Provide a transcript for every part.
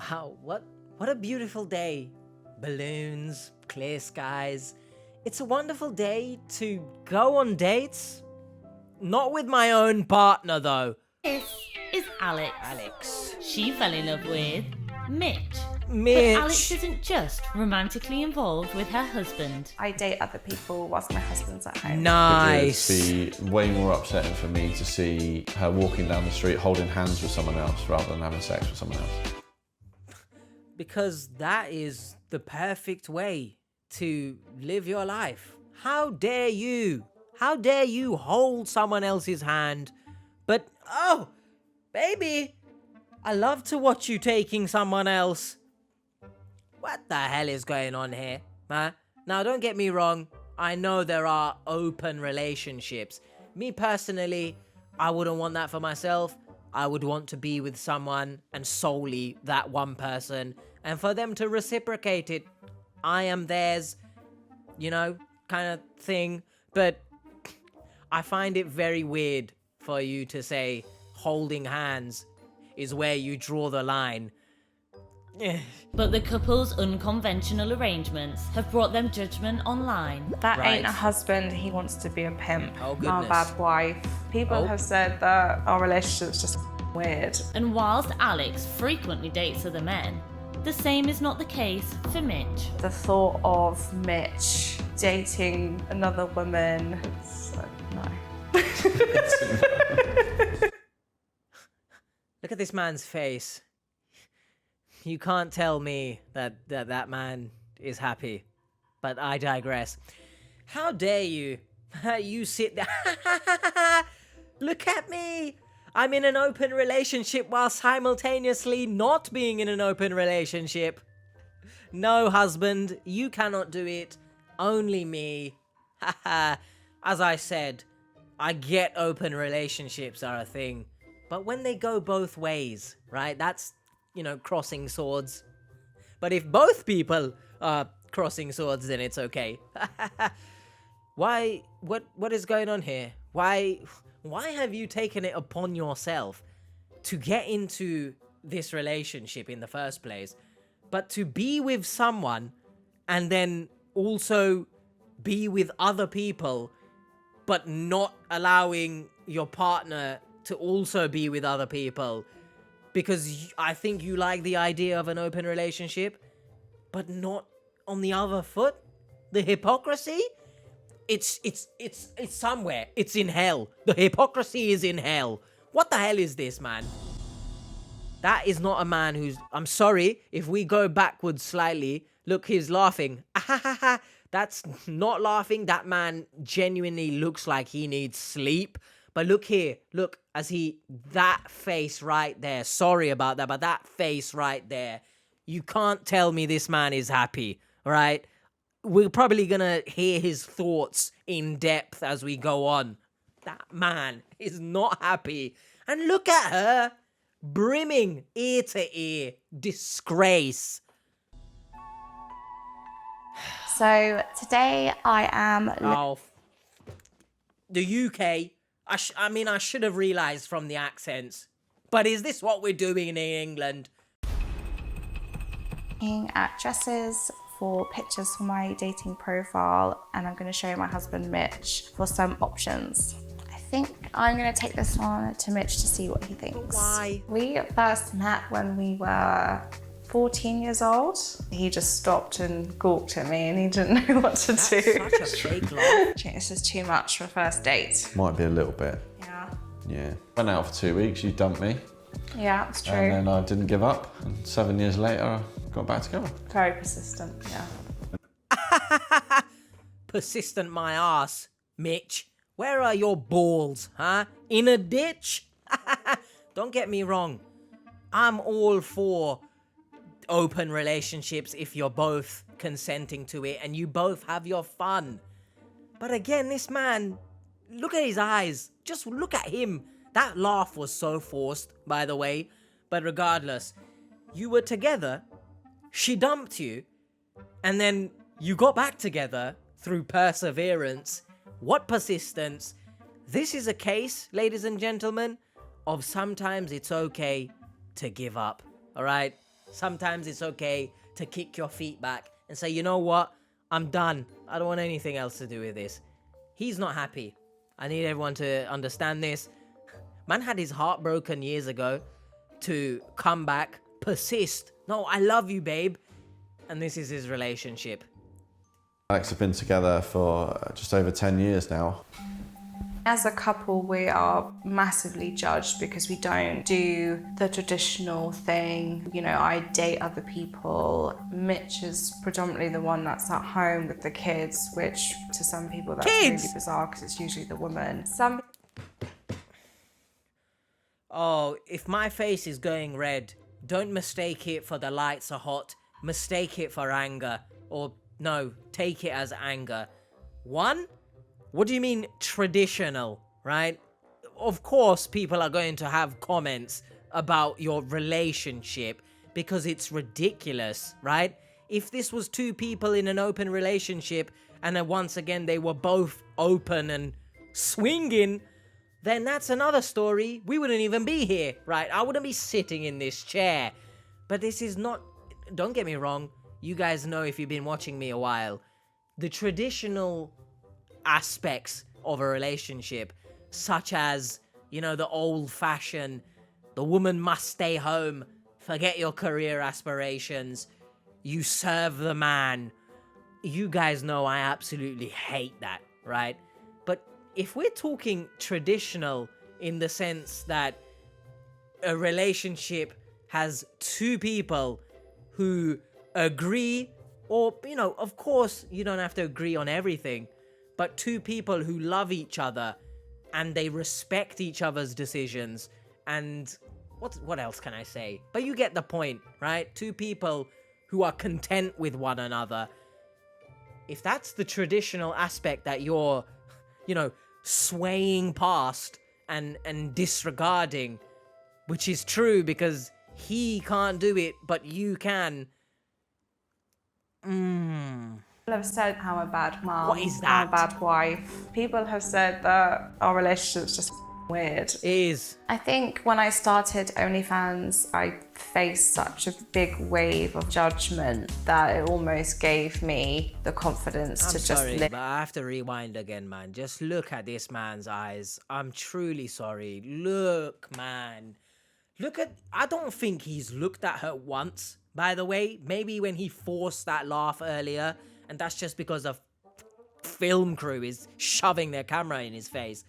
Wow, what a beautiful day. Balloons, clear skies. It's a wonderful day to go on dates. Not with my own partner, though. This is Alex. Alex. She fell in love with Mitch. Mitch. But Alex isn't just romantically involved with her husband. I date other people whilst my husband's at home. Nice. It'd be way more upsetting for me to see her walking down the street holding hands with someone else rather than having sex with someone else. Because that is the perfect way to live your life. How dare you? How dare you hold someone else's hand? But, oh, baby, I love to watch you taking someone else. What the hell is going on here? Huh? Now, don't get me wrong. I know there are open relationships. Me personally, I wouldn't want that for myself. I would want to be with someone and solely that one person, and for them to reciprocate it. I am theirs, kind of thing. But I find it very weird for you to say holding hands is where you draw the line. But the couple's unconventional arrangements have brought them judgment online. That Right. ain't a husband, he wants to be a pimp. Oh, I'm goodness. a bad wife. People Oh. have said that our relationship's just weird. And whilst Alex frequently dates other men, the same is not the case for Mitch. The thought of Mitch dating another woman, no. Look at this man's face. You can't tell me that man is happy. But I digress. How dare you? You sit there. Look at me. I'm in an open relationship while simultaneously not being in an open relationship. No, husband, you cannot do it. Only me. As I said, I get open relationships are a thing. But when they go both ways, right? That's, crossing swords. But if both people are crossing swords, then it's okay. Why? What is going on here? Why have you taken it upon yourself to get into this relationship in the first place, but to be with someone and then also be with other people, but not allowing your partner to also be with other people? Because I think you like the idea of an open relationship, but not on the other foot. The hypocrisy? It's somewhere. It's in hell. The hypocrisy is in hell. What the hell is this, man? That is not a man who's... I'm sorry, if we go backwards slightly, look, he's laughing. That's not laughing. That man genuinely looks like he needs sleep. But look here, look, that face right there. Sorry about that, but that face right there. You can't tell me this man is happy, right? We're probably gonna hear his thoughts in depth as we go on. That man is not happy. And look at her, brimming ear to ear. Disgrace. So today I am... The UK. I should have realised from the accents. But is this what we're doing in England? looking at dresses for pictures for my dating profile, and I'm going to show my husband Mitch for some options. I think I'm going to take this one to Mitch to see what he thinks. Why? We first met when we were 14 years old. He just stopped and gawked at me and he didn't know what to do. That's such a fake laugh. I think this is too much for a first date. Might be a little bit. Yeah. Yeah. Went out for 2 weeks, you dumped me. Yeah, it's true. And then I didn't give up. And 7 years later, I got back together. Very persistent, yeah. Persistent my ass, Mitch. Where are your balls, huh? In a ditch? Don't get me wrong. I'm all for open relationships if you're both consenting to it and you both have your fun. But again, this man, look at his eyes. Just look at him. That laugh was so forced, by the way. But regardless, you were together, she dumped you, and then you got back together through perseverance. What persistence? This is a case, ladies and gentlemen, of sometimes it's okay to give up, all right? Sometimes it's okay to kick your feet back and say, you know what? I'm done. I don't want anything else to do with this. He's not happy. I need everyone to understand this. Man had his heart broken years ago to come back, persist. No, I love you, babe. And this is his relationship. Alex have been together for just over 10 years now. As a couple, we are massively judged because we don't do the traditional thing. You know, I date other people. Mitch is predominantly the one that's at home with the kids, which to some people that's Kids? really bizarre because it's usually the woman. Oh, if my face is going red, don't mistake it for the lights are hot. Mistake it for anger. Or no, take it as anger. One? What do you mean traditional, right? Of course, people are going to have comments about your relationship because it's ridiculous, right? If this was two people in an open relationship and then once again they were both open and swinging, then that's another story. We wouldn't even be here, right? I wouldn't be sitting in this chair. But this is not... Don't get me wrong. You guys know if you've been watching me a while. The traditional aspects of a relationship, such as, you know, the old-fashioned, the woman must stay home, forget your career aspirations, you serve the man. You guys know I absolutely hate that, right? But if we're talking traditional in the sense that a relationship has two people who agree, or, you know, of course, you don't have to agree on everything, but two people who love each other and they respect each other's decisions, and what else can I say? But you get the point, right? Two people who are content with one another. If that's the traditional aspect that you're, you know, swaying past and disregarding, which is true because he can't do it, but you can. People have said I'm a bad mom. What is I'm a that? bad wife. People have said that our relationship's just weird. It is. I think when I started OnlyFans, I faced such a big wave of judgment that it almost gave me the confidence I'm to just sorry, live. but I have to rewind again, man. Just look at this man's eyes. I'm truly sorry. Look, man. Look at... I don't think he's looked at her once, by the way. Maybe when he forced that laugh earlier, and that's just because the film crew is shoving their camera in his face.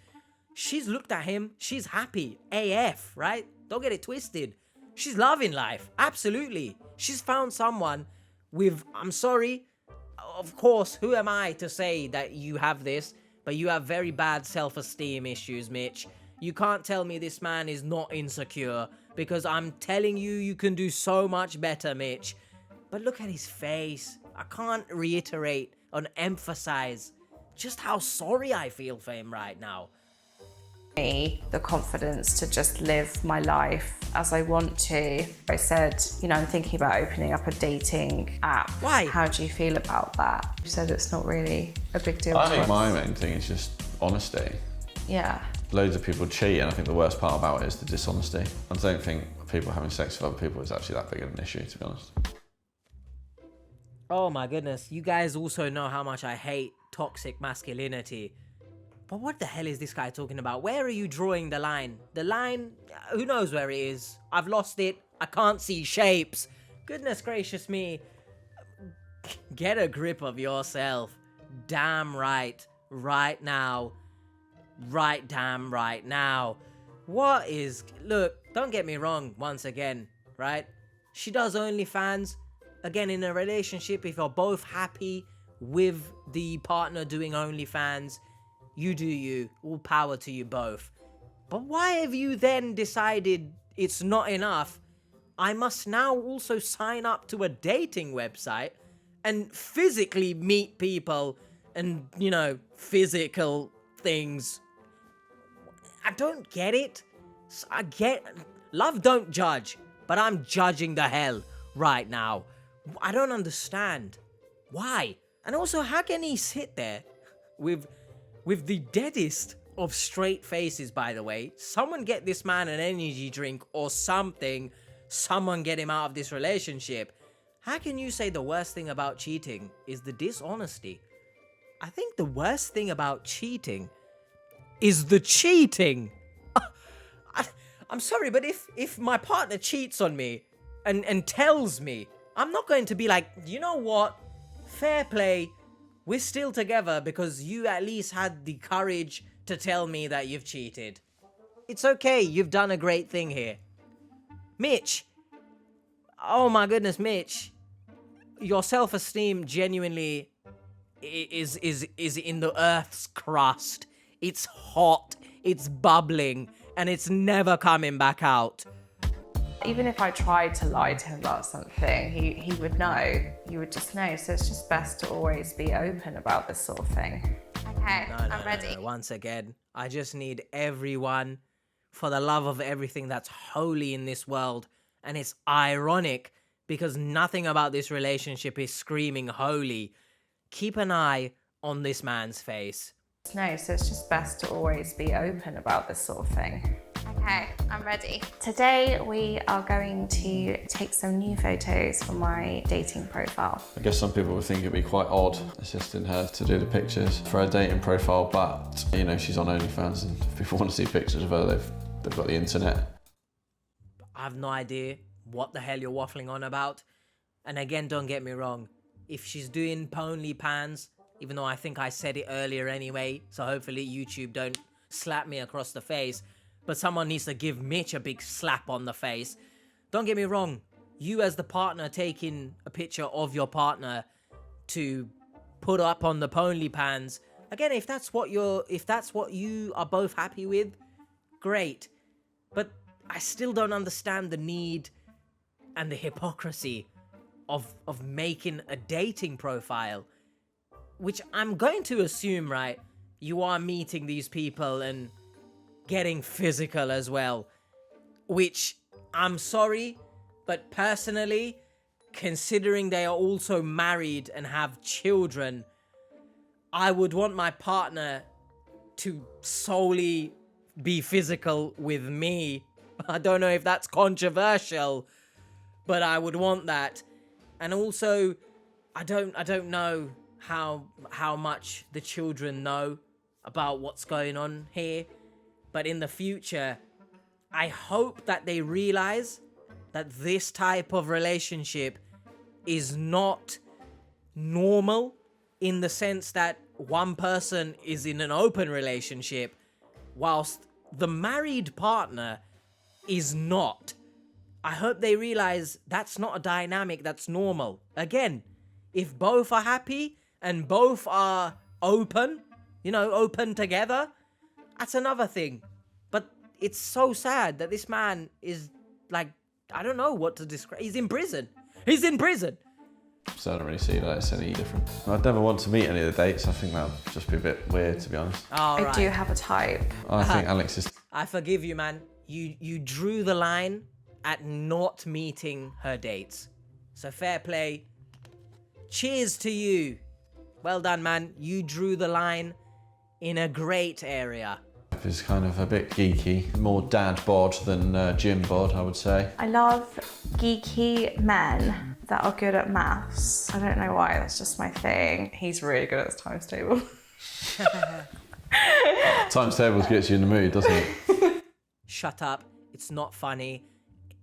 She's looked at him. She's happy. AF, right? Don't get it twisted. She's loving life. Absolutely. She's found someone with... I'm sorry. Of course, who am I to say that you have this? But you have very bad self-esteem issues, Mitch. You can't tell me this man is not insecure, because I'm telling you, you can do so much better, Mitch. But look at his face. I can't reiterate and emphasize just how sorry I feel for him right now. Me the confidence to just live my life as I want to. I said, you know, I'm thinking about opening up a dating app. Why? How do you feel about that? You said it's not really a big deal. I to think us. my main thing is just honesty. Yeah. Loads of people cheat, and I think the worst part about it is the dishonesty. I don't think people having sex with other people is actually that big of an issue, to be honest. Oh my goodness, you guys also know how much I hate toxic masculinity. But what the hell is this guy talking about? Where are you drawing the line? The line, who knows where it is? I've lost it. I can't see shapes. Goodness gracious me. Get a grip of yourself. Damn right. Right now. Right damn right now. What is... Look, don't get me wrong once again, right? She does OnlyFans. Again, in a relationship, if you're both happy with the partner doing OnlyFans, you do you. All power to you both. But why have you then decided it's not enough? I must now also sign up to a dating website and physically meet people and, you know, physical things. I don't get it. I get... Love don't judge, but I'm judging the hell right now. I don't understand. Why? And also, how can he sit there with the deadest of straight faces, by the way? Someone get this man an energy drink or something someone get him out of this relationship. How can you say the worst thing about cheating is the dishonesty? I think the worst thing about cheating is the cheating. I'm sorry, but if my partner cheats on me and tells me, I'm not going to be like, you know what? Fair play. We're still together because you at least had the courage to tell me that you've cheated. It's okay. You've done a great thing here. Mitch. Oh my goodness, Mitch. Your self-esteem genuinely is in the earth's crust. It's hot. It's bubbling. And it's never coming back out. Even if I tried to lie to him about something, he would know. He would just know. So it's just best to always be open about this sort of thing. Okay, I'm ready. No. Once again, I just need everyone, for the love of everything that's holy in this world. And it's ironic because nothing about this relationship is screaming holy. Keep an eye on this man's face. No, so it's just best to always be open about this sort of thing. Okay, I'm ready. Today we are going to take some new photos for my dating profile. I guess some people would think it'd be quite odd assisting her to do the pictures for her dating profile, but you know, she's on OnlyFans, and if people want to see pictures of her, they've got the internet. I have no idea what the hell you're waffling on about. And again, don't get me wrong. If she's doing OnlyFans, even though I think I said it earlier anyway, so hopefully YouTube don't slap me across the face, but someone needs to give Mitch a big slap on the face. Don't get me wrong, you as the partner taking a picture of your partner to put up on the OnlyFans, again, if that's what you are both happy with, great. But I still don't understand the need and the hypocrisy of making a dating profile. Which I'm going to assume, right, you are meeting these people and getting physical as well. Which, I'm sorry, but personally, considering they are also married and have children, I would want my partner to solely be physical with me. I don't know if that's controversial, but I would want that. And also, I don't know how much the children know about what's going on here, but in the future, I hope that they realize that this type of relationship is not normal, in the sense that one person is in an open relationship whilst the married partner is not. I hope they realize that's not a dynamic that's normal. Again, if both are happy and both are open, open together, that's another thing. But it's so sad that this man is like, I don't know what to describe. He's in prison. He's in prison. So I don't really see that it's any different. I'd never want to meet any of the dates. I think that would just be a bit weird, to be honest. I do have a type. I think Alex is... I forgive you, man. You drew the line at not meeting her dates. So fair play. Cheers to you. Well done, man. You drew the line in a great area. He's kind of a bit geeky, more dad bod than gym bod, I would say. I love geeky men that are good at maths. I don't know why, that's just my thing. He's really good at his times table. Times tables gets you in the mood, doesn't it? Shut up. It's not funny.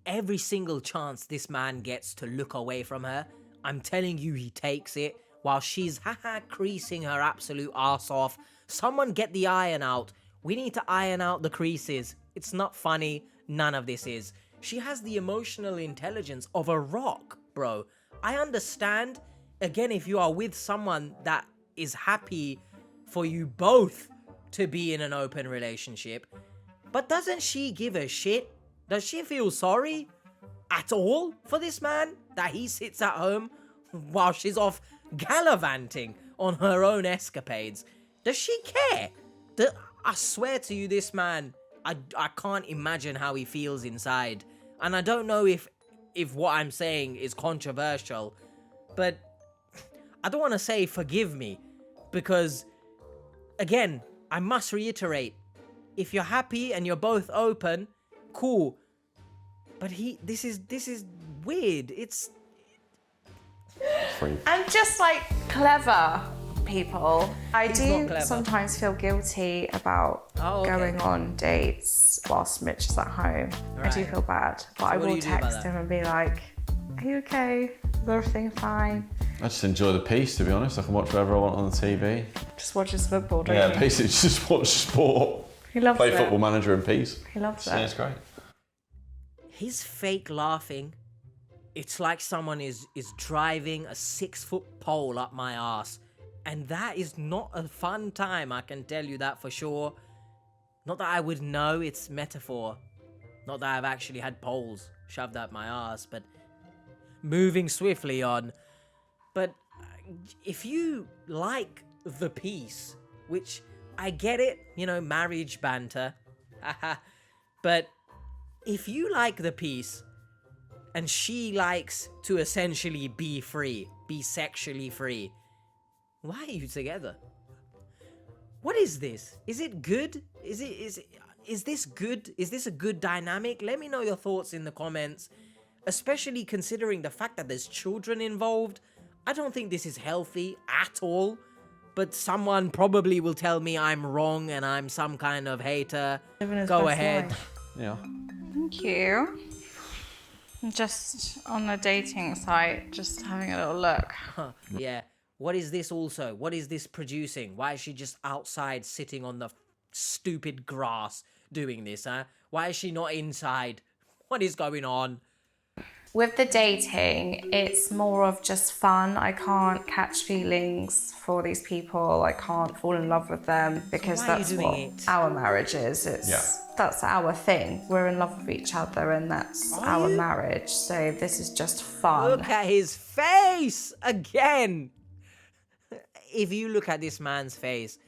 Every single chance this man gets to look away from her, I'm telling you, he takes it while she's creasing her absolute arse off. Someone get the iron out. We need to iron out the creases. It's not funny. None of this is. She has the emotional intelligence of a rock, bro. I understand, again, if you are with someone that is happy for you both to be in an open relationship, but doesn't she give a shit? Does she feel sorry at all for this man that he sits at home while she's off gallivanting on her own escapades? Does she care? I swear to you, this man, I can't imagine how he feels inside. And I don't know if what I'm saying is controversial, but I don't want to say forgive me, because, again, I must reiterate, if you're happy and you're both open, cool. But this is weird. It's Free. And just like clever people, I He's do not clever. sometimes feel guilty about Oh, okay. going on dates whilst Mitch is at home. I do Right. feel bad, but I what do will you do about text that? him and be like, "Are you okay? Is everything fine?" I just enjoy the peace, to be honest. I can watch whatever I want on the TV. Just watches football, don't Yeah, you? basically just watch sport. He loves Play it. Football Manager in peace. He loves Yeah, it. it's great. his fake laughing. It's like someone is driving a 6-foot pole up my ass. And that is not a fun time, I can tell you that for sure. Not that I would know it's metaphor. Not that I've actually had poles shoved up my ass, but moving swiftly on. But if you like the piece, which I get it, marriage banter, but if you like the piece and she likes to essentially be free, be sexually free, why are you together? What is this? Is it good? Is this good? Is this a good dynamic? Let me know your thoughts in the comments, especially considering the fact that there's children involved. I don't think this is healthy at all, but someone probably will tell me I'm wrong and I'm some kind of hater. Living his Go best ahead. life. Yeah. Thank you. Just on a dating site, just having a little look. Yeah. What is this also? What is this producing? Why is she just outside sitting on the stupid grass doing this, huh? Why is she not inside? What is going on? With the dating, it's more of just fun. I can't catch feelings for these people. I can't fall in love with them because why are you that's doing what it? our marriage is. That's our thing. We're in love with each other and that's our you? marriage. So this is just fun. Look at his face again. If you look at this man's face,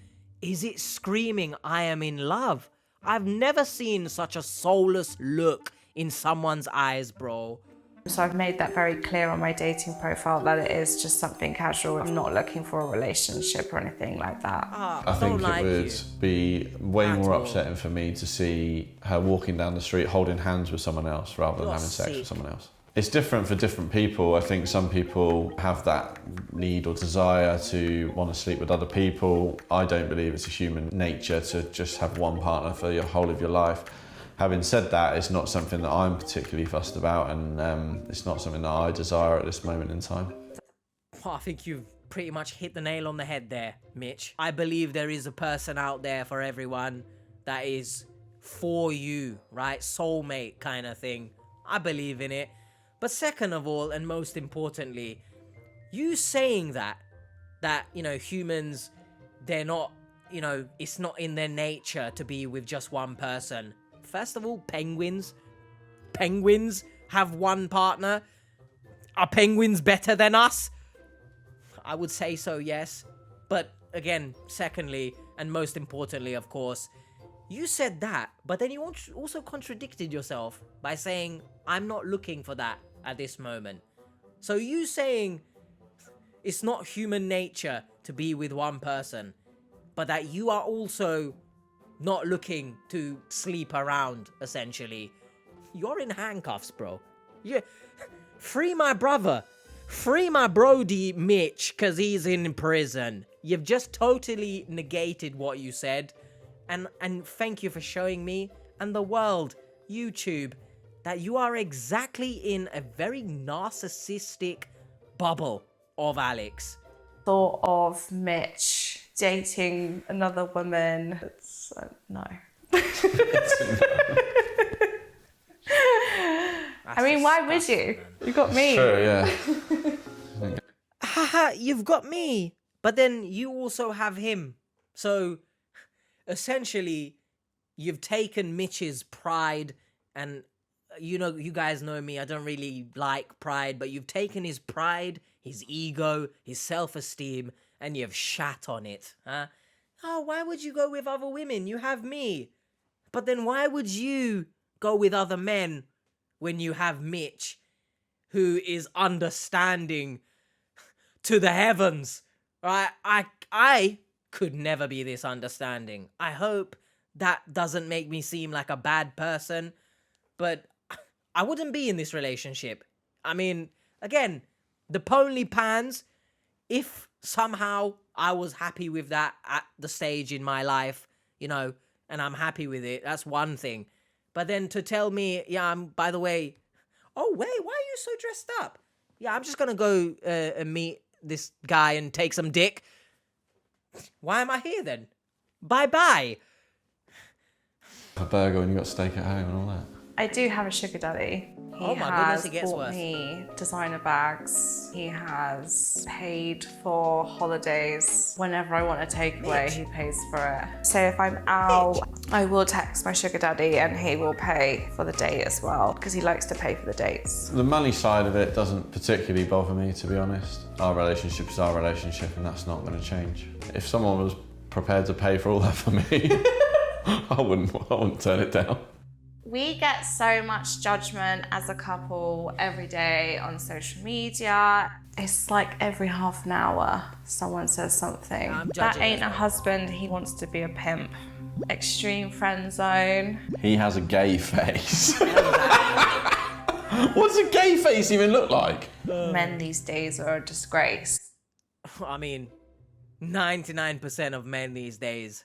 is it screaming, I am in love? I've never seen such a soulless look in someone's eyes, bro. So I've made that very clear on my dating profile that it is just something casual. I'm not looking for a relationship or anything like that. I think it would be way At more all. upsetting for me to see her walking down the street holding hands with someone else rather than You're having sex sick. with someone else. It's different for different people. I think some people have that need or desire to want to sleep with other people. I don't believe it's a human nature to just have one partner for your whole of your life. Having said that, it's not something that I'm particularly fussed about, and it's not something that I desire at this moment in time. Well, I think you've pretty much hit the nail on the head there, Mitch. I believe there is a person out there for everyone that is for you, right? Soulmate kind of thing. I believe in it. But second of all, and most importantly, you saying that, humans, they're not, it's not in their nature to be with just one person. First of all, penguins have one partner. Are penguins better than us? I would say so, yes. But again, secondly, and most importantly, of course, you said that, but then you also contradicted yourself by saying, I'm not looking for that at this moment. So you saying it's not human nature to be with one person, but that you are also not looking to sleep around, essentially. You're in handcuffs, bro. Yeah. Free my brother. Free my brody Mitch, because he's in prison. You've just totally negated what you said. And thank you for showing me and the world, YouTube, that you are exactly in a very narcissistic bubble of Alex. Thought of Mitch dating another woman. It's no. I mean, why would you? You got me. Sure, yeah. Haha, you've got me. But then you also have him. So essentially, you've taken Mitch's pride, and you guys know me, I don't really like pride, but you've taken his pride, his ego, his self-esteem, and you've shat on it, huh? Oh, why would you go with other women? You have me. But then why would you go with other men when you have Mitch, who is understanding to the heavens, right? I could never be this understanding. I hope that doesn't make me seem like a bad person, but I wouldn't be in this relationship. I mean, again, the Ponely Pans, if somehow I was happy with that at the stage in my life, you know, and I'm happy with it, that's one thing. But then to tell me, yeah, by the way, oh, wait, why are you so dressed up? Yeah, I'm just going to go and meet this guy and take some dick. Why am I here then? Bye-bye. A burger when you got steak at home and all that. I do have a sugar daddy. He Oh my has goodness, it gets bought worse. me designer bags. He has paid for holidays. Whenever I want a takeaway, he pays for it. So if I'm out, I will text my sugar daddy and he will pay for the date as well, because he likes to pay for the dates. The money side of it doesn't particularly bother me, to be honest. Our relationship is our relationship and that's not going to change. If someone was prepared to pay for all that for me, I wouldn't turn it down. We get so much judgment as a couple every day on social media. It's like every half an hour someone says something. I'm That judging ain't as a well. husband, he wants to be a pimp. Extreme friend zone. He has a gay face. What does a gay face even look like? Men these days are a disgrace. I mean, 99% of men these days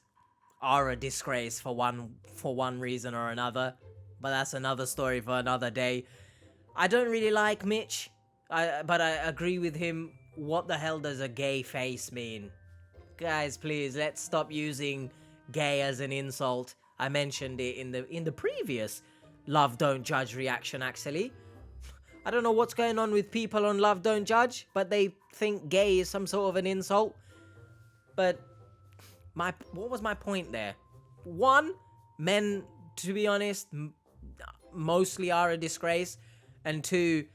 are a disgrace for one reason or another. But that's another story for another day. I don't really like Mitch, but I agree with him. What the hell does a gay face mean? Guys, please, let's stop using gay as an insult. I mentioned it in the previous Love Don't Judge reaction, actually. I don't know what's going on with people on Love Don't Judge, but they think gay is some sort of an insult. But what was my point there? One, men, to be honest, mostly are a disgrace. And two,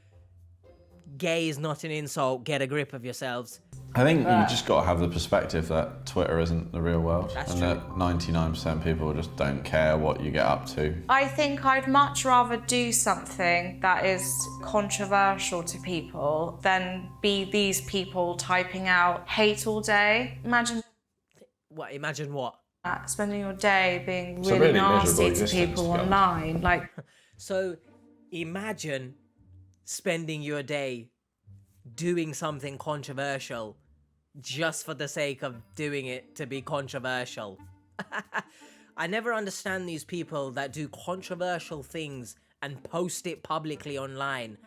gay is not an insult. Get a grip of yourselves. I think you just got to have the perspective that Twitter isn't the real world. That's and true. that 99% of people just don't care what you get up to. I think I'd much rather do something that is controversial to people than be these people typing out hate all day. Imagine What? Imagine what? that, spending your day being It's a really really nasty miserable to existence, people to be honest. online. Like, So, imagine spending your day doing something controversial just for the sake of doing it to be controversial. I never understand these people that do controversial things and post it publicly online,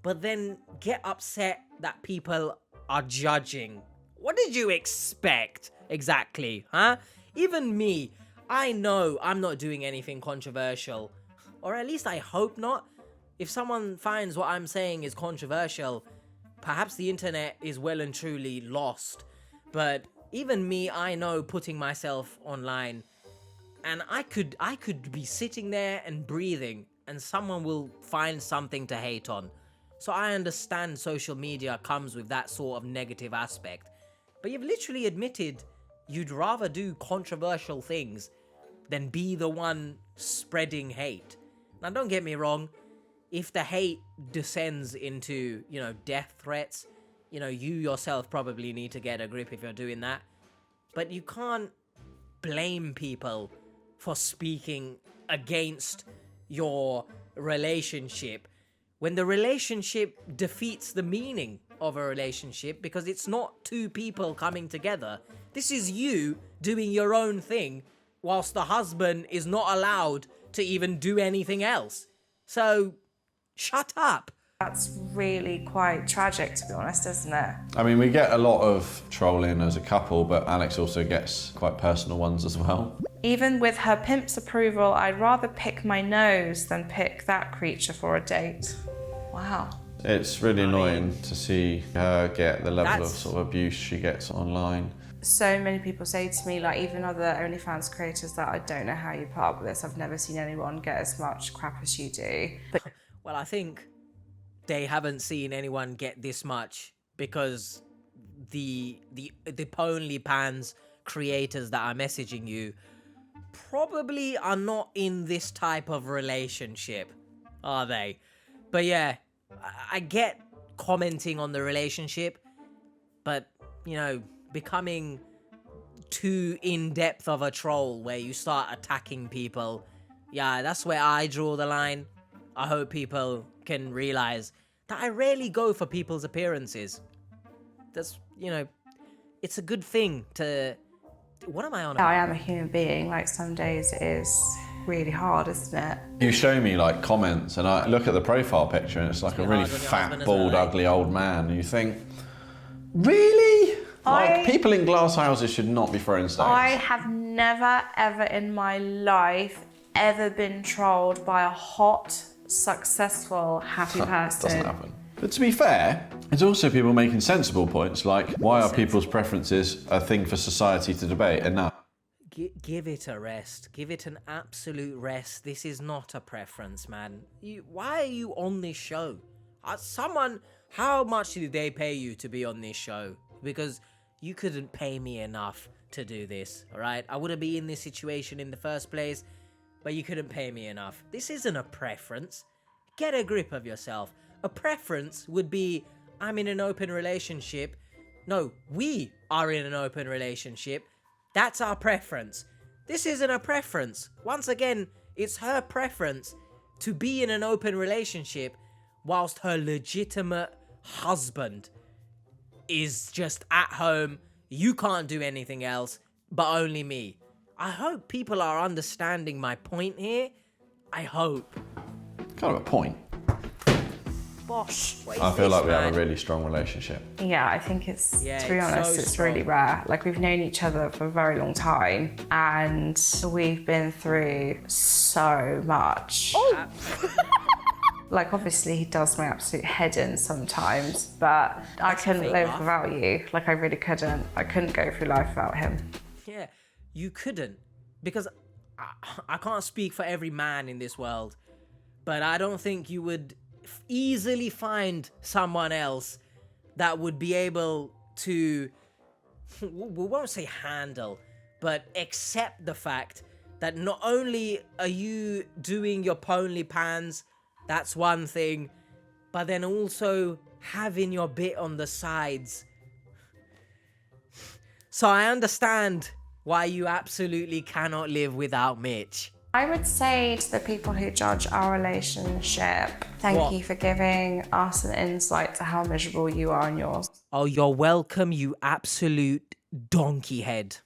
but then get upset that people are judging. What did you expect exactly, huh? Even me, I know I'm not doing anything controversial, or at least I hope not. If someone finds what I'm saying is controversial, perhaps the internet is well and truly lost. But even me, I know putting myself online, and I could be sitting there and breathing, and someone will find something to hate on. So I understand social media comes with that sort of negative aspect. But you've literally admitted you'd rather do controversial things than be the one spreading hate. Now, don't get me wrong. If the hate descends into, death threats, you yourself probably need to get a grip if you're doing that. But you can't blame people for speaking against your relationship when the relationship defeats the meaning of a relationship, because it's not two people coming together. This is you doing your own thing whilst the husband is not allowed to even do anything else. So, shut up. that's really quite tragic, to be honest, isn't it? I mean, we get a lot of trolling as a couple, but Alex also gets quite personal ones as well. Even with her pimp's approval, I'd rather pick my nose than pick that creature for a date. Wow. It's really annoying to see her get the level of That's- sort of abuse she gets online. So many people say to me, like even other OnlyFans creators, that I don't know how you put up with this. I've never seen anyone get as much crap as you do. But Well, I think they haven't seen anyone get this much because the Ponely Pans creators that are messaging you probably are not in this type of relationship, are they? But yeah, I get commenting on the relationship, but becoming too in-depth of a troll where you start attacking people, yeah, that's where I draw the line. I hope people can realize that I rarely go for people's appearances. That's, it's a good thing to... What am I on about? I am a human being. Like, some days it is really hard, isn't it? You show me like comments and I look at the profile picture and it's like a really fat, bald, ugly old man, and you think, really? Like, people in glass houses should not be throwing stones. I have never, ever in my life ever been trolled by a hot, successful, happy person. Doesn't happen. But to be fair, there's also people making sensible points, like, why are people's preferences a thing for society to debate? And now, Give it a rest. Give it an absolute rest. This is not a preference, man. Why are you on this show? How much did they pay you to be on this show? Because you couldn't pay me enough to do this, all right? I wouldn't be in this situation in the first place, but you couldn't pay me enough. This isn't a preference. Get a grip of yourself. A preference would be, I'm in an open relationship. No, we are in an open relationship. That's our preference. This isn't a preference. Once again, it's her preference to be in an open relationship whilst her legitimate husband is just at home. You can't do anything else, but only me. I hope people are understanding my point here. I hope. kind of a point. Bosh. I feel like we have a really strong relationship. Yeah, I think to be honest, it's really rare. Like, we've known each other for a very long time and we've been through so much. Oh. Like, obviously he does my absolute head in sometimes, but I couldn't live without you. Like, I really couldn't. I couldn't go through life without him. Yeah, you couldn't. Because I can't speak for every man in this world, but I don't think you would easily find someone else that would be able to, we won't say handle, but accept the fact that not only are you doing your ponely pans, that's one thing, but then also having your bit on the sides. So I understand why you absolutely cannot live without Mitch. I would say to the people who judge our relationship, thank you for giving us an insight to how miserable you are in yours. Oh, you're welcome, you absolute donkey head.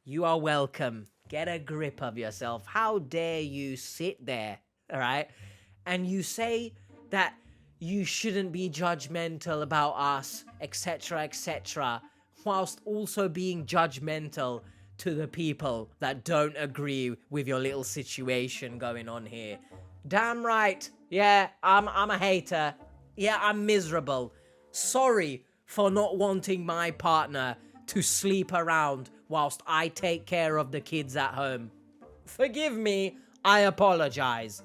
You are welcome. Get a grip of yourself. How dare you sit there, all right, and you say that you shouldn't be judgmental about us, etc., whilst also being judgmental to the people that don't agree with your little situation going on here. Damn right. Yeah, I'm a hater. Yeah, I'm miserable. Sorry for not wanting my partner to sleep around whilst I take care of the kids at home. Forgive me, I apologize.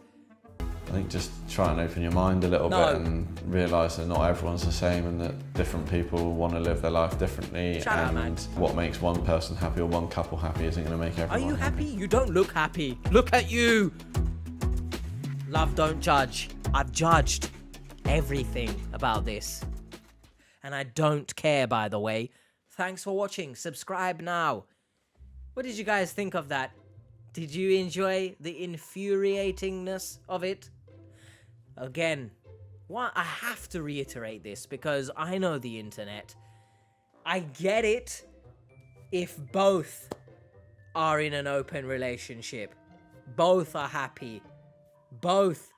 I think just try and open your mind a little bit and realise that not everyone's the same and that different people want to live their life differently. Shut up, man. What makes one person happy or one couple happy isn't going to make everyone happy. Are you happy? You don't look happy. Look at you. Love, don't judge. I've judged everything about this. And I don't care, by the way. Thanks for watching. Subscribe now. What did you guys think of that? Did you enjoy the infuriatingness of it? Again, I have to reiterate this because I know the internet. I get it if both are in an open relationship. Both are happy. Both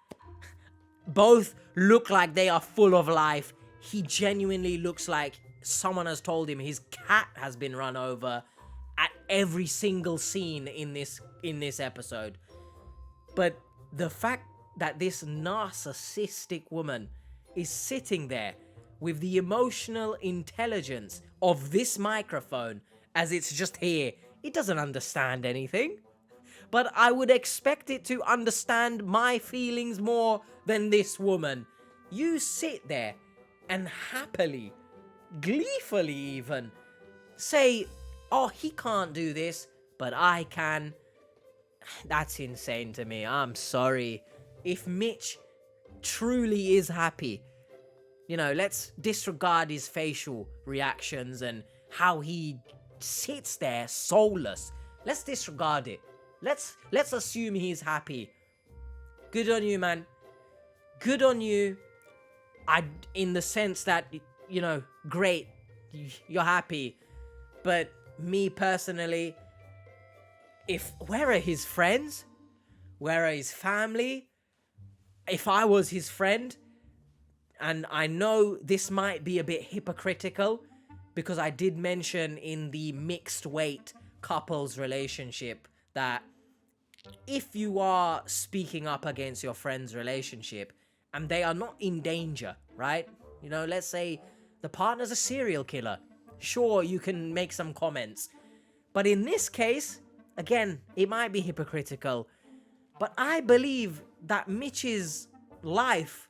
look like they are full of life. He genuinely looks like someone has told him his cat has been run over at every single scene in this episode. But the fact that this narcissistic woman is sitting there with the emotional intelligence of this microphone as it's just here, it doesn't understand anything. But I would expect it to understand my feelings more than this woman. You sit there and happily, gleefully even, say, oh, he can't do this, but I can. That's insane to me. I'm sorry. If Mitch truly is happy, let's disregard his facial reactions and how he sits there soulless. Let's disregard it. Let's assume he's happy. Good on you, man. good on you. In the sense that, great, you're happy. But me personally, where are his friends? Where are his family? If I was his friend, and I know this might be a bit hypocritical, because I did mention in the mixed weight couples relationship that if you are speaking up against your friend's relationship and they are not in danger, right? Let's say the partner's a serial killer. Sure, you can make some comments. But in this case, again, it might be hypocritical, but I believe that Mitch's life,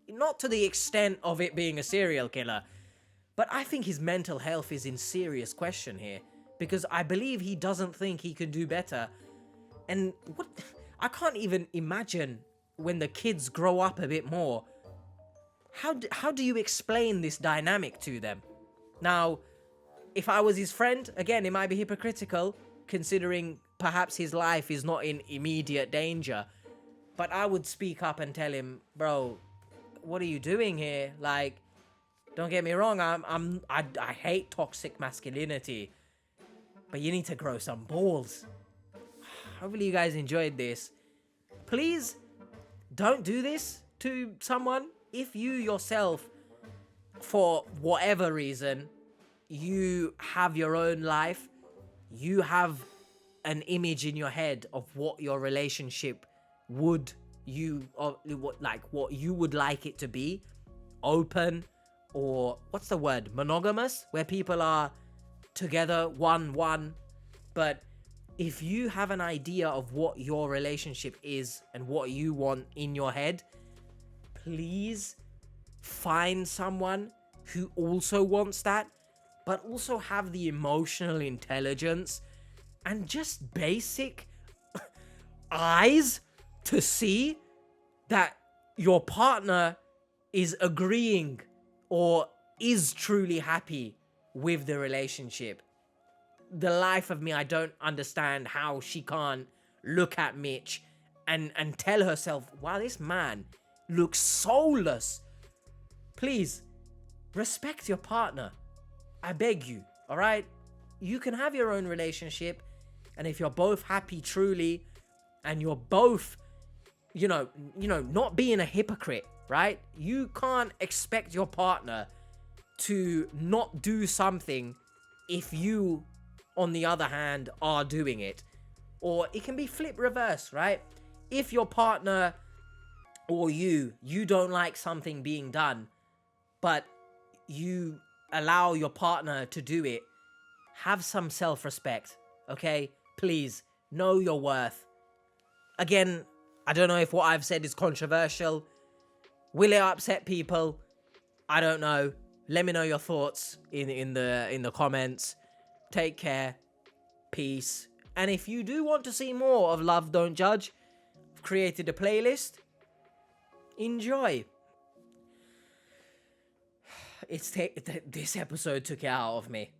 not to the extent of it being a serial killer, but I think his mental health is in serious question here, because I believe he doesn't think he can do better. And I can't even imagine when the kids grow up a bit more, how do you explain this dynamic to them? Now, if I was his friend, again, it might be hypocritical, considering perhaps his life is not in immediate danger, but I would speak up and tell him, bro, what are you doing here? Like, don't get me wrong, I hate toxic masculinity, but you need to grow some balls. Hopefully you guys enjoyed this. Please don't do this to someone. If you yourself, for whatever reason, you have your own life, you have an image in your head of what your relationship what you would like it to be, open, or what's the word, monogamous, where people are together one, but if you have an idea of what your relationship is and what you want in your head, please find someone who also wants that, but also have the emotional intelligence and just basic eyes to see that your partner is agreeing or is truly happy with the relationship. The life of me, I don't understand how she can't look at Mitch and tell herself, wow, this man looks soulless. Please, respect your partner. I beg you, all right? You can have your own relationship, and if you're both happy truly, and you're both, not being a hypocrite, right? You can't expect your partner to not do something if you, on the other hand, are doing it. Or it can be flip reverse, right? If your partner or you don't like something being done, but you allow your partner to do it, have some self-respect, okay? Please, know your worth. Again, I don't know if what I've said is controversial. Will it upset people? I don't know. Let me know your thoughts in the comments. Take care. Peace. And if you do want to see more of Love Don't Judge, I've created a playlist. Enjoy. This episode took it out of me.